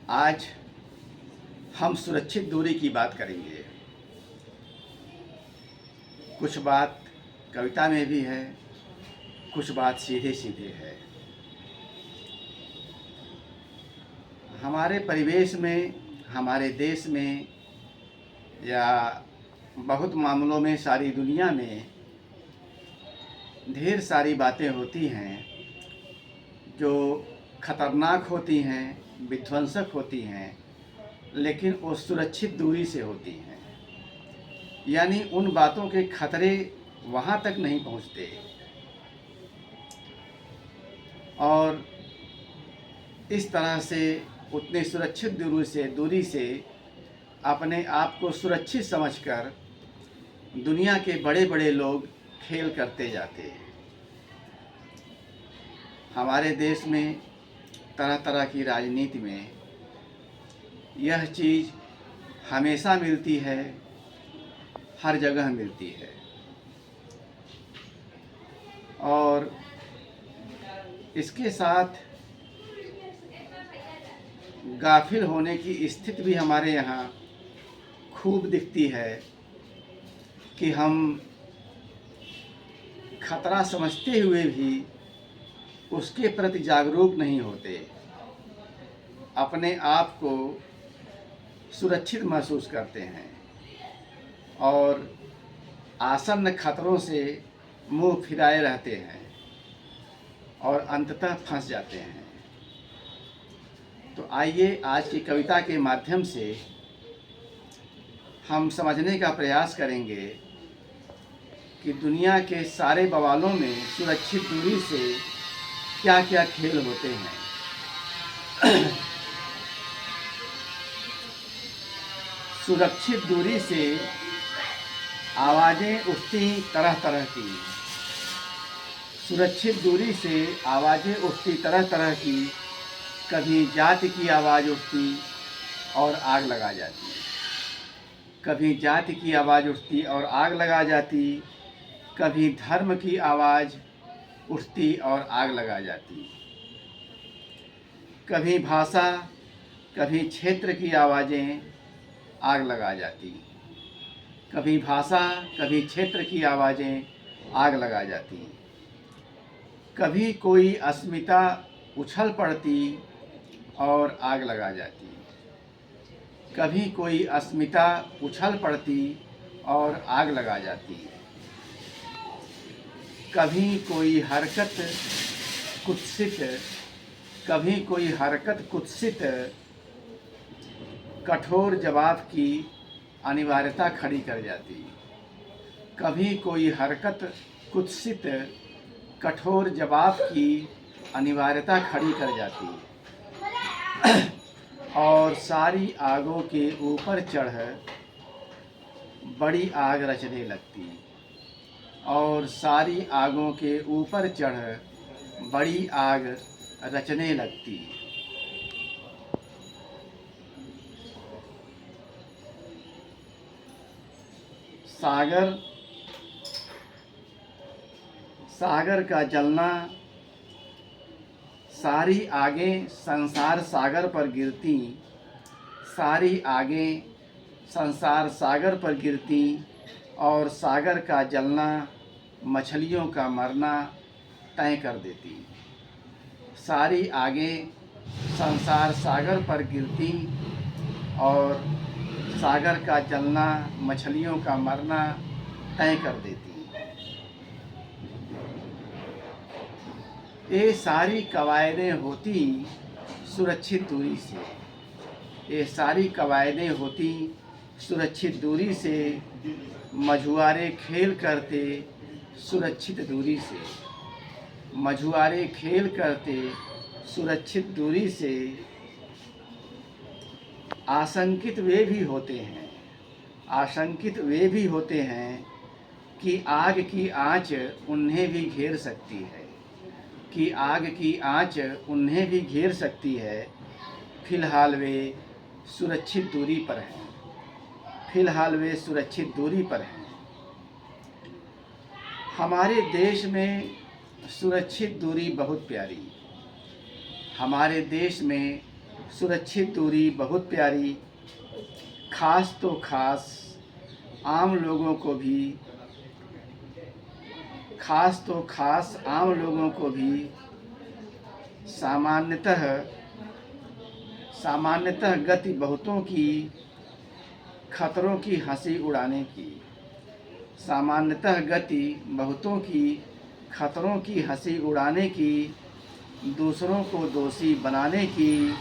आज हम सुरक्षित दूरी की बात करेंगे। कुछ बात कविता में भी है, कुछ बात सीधे सीधे है। हमारे परिवेश में, हमारे देश में या बहुत मामलों में सारी दुनिया में ढेर सारी बातें होती हैं जो खतरनाक होती हैं, विध्वंसक होती हैं, लेकिन वो सुरक्षित दूरी से होती हैं। यानी उन बातों के खतरे वहाँ तक नहीं पहुँचते और इस तरह से उतनी सुरक्षित दूरी से अपने आप को सुरक्षित समझकर दुनिया के बड़े बड़े लोग खेल करते जाते हैं। हमारे देश में तरह तरह की राजनीति में यह चीज़ हमेशा मिलती है, हर जगह मिलती है और इसके साथ गाफिल होने की स्थिति भी हमारे यहाँ खूब दिखती है कि हम खतरा समझते हुए भी उसके प्रति जागरूक नहीं होते, अपने आप को सुरक्षित महसूस करते हैं और आसन्न खतरों से मुंह फिराए रहते हैं और अंततः फंस जाते हैं। तो आइए आज की कविता के माध्यम से हम समझने का प्रयास करेंगे कि दुनिया के सारे बवालों में सुरक्षित दूरी से क्या क्या खेल होते हैं। सुरक्षित दूरी से आवाज़ें उठती तरह तरह की, सुरक्षित दूरी से आवाज़ें उठती तरह तरह की। कभी जाति की आवाज़ उठती और आग लगा जाती, कभी जाति की आवाज़ उठती और आग लगा जाती, कभी धर्म की आवाज़ उठती और आग लगा जाती, कभी भाषा, कभी क्षेत्र की आवाज़ें आग लगा जाती, कभी भाषा, कभी क्षेत्र की आवाज़ें आग लगा जाती, कभी कोई अस्मिता उछल पड़ती और आग लगा जाती, कभी कोई अस्मिता उछल पड़ती और आग लगा जाती, कभी कोई हरकत कुत्सित, कभी कोई हरकत कुत्सित कठोर जवाब की अनिवार्यता खड़ी कर जाती, कभी कोई हरकत कुत्सित कठोर जवाब की अनिवार्यता खड़ी कर जाती और सारी आगों के ऊपर चढ़ बड़ी आग रचने लगती, और सारी आगों के ऊपर चढ़ बड़ी आग रचने लगती। सागर, सागर का जलना, सारी आगें संसार सागर पर गिरती, सारी आगें संसार सागर पर गिरती और सागर का जलना मछलियों का मरना तय कर देती। सारी आगें संसार सागर पर गिरती और सागर का जलना मछलियों का मरना तय कर देती। ये सारी कवायदें होती सुरक्षित दूरी से, ये सारी कवायदें होती सुरक्षित दूरी से। मझुआरे खेल करते सुरक्षित दूरी से, मझुआरे खेल करते सुरक्षित दूरी से। आशंकित वे भी होते हैं, आशंकित वे भी होते हैं कि आग की आँच उन्हें भी घेर सकती है, कि आग की आँच उन्हें भी घेर सकती है। फिलहाल वे सुरक्षित दूरी पर हैं, फिलहाल वे सुरक्षित दूरी पर हैं। हमारे देश में सुरक्षित दूरी बहुत प्यारी, हमारे देश में सुरक्षित दूरी बहुत प्यारी, खास तो खास आम लोगों को भी, खास तो खास आम लोगों को भी सामान्यतः सामान्यतः गति बहुतों की, खतरों की हंसी उड़ाने की। सामान्यतः गति बहुतों की, खतरों की हंसी उड़ाने की, दूसरों को दोषी बनाने की,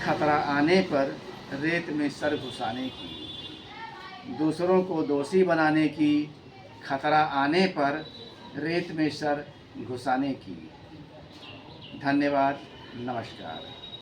खतरा आने पर रेत में सर घुसाने की। दूसरों को दोषी बनाने की, खतरा आने पर रेत में सर घुसाने की। धन्यवाद। नमस्कार।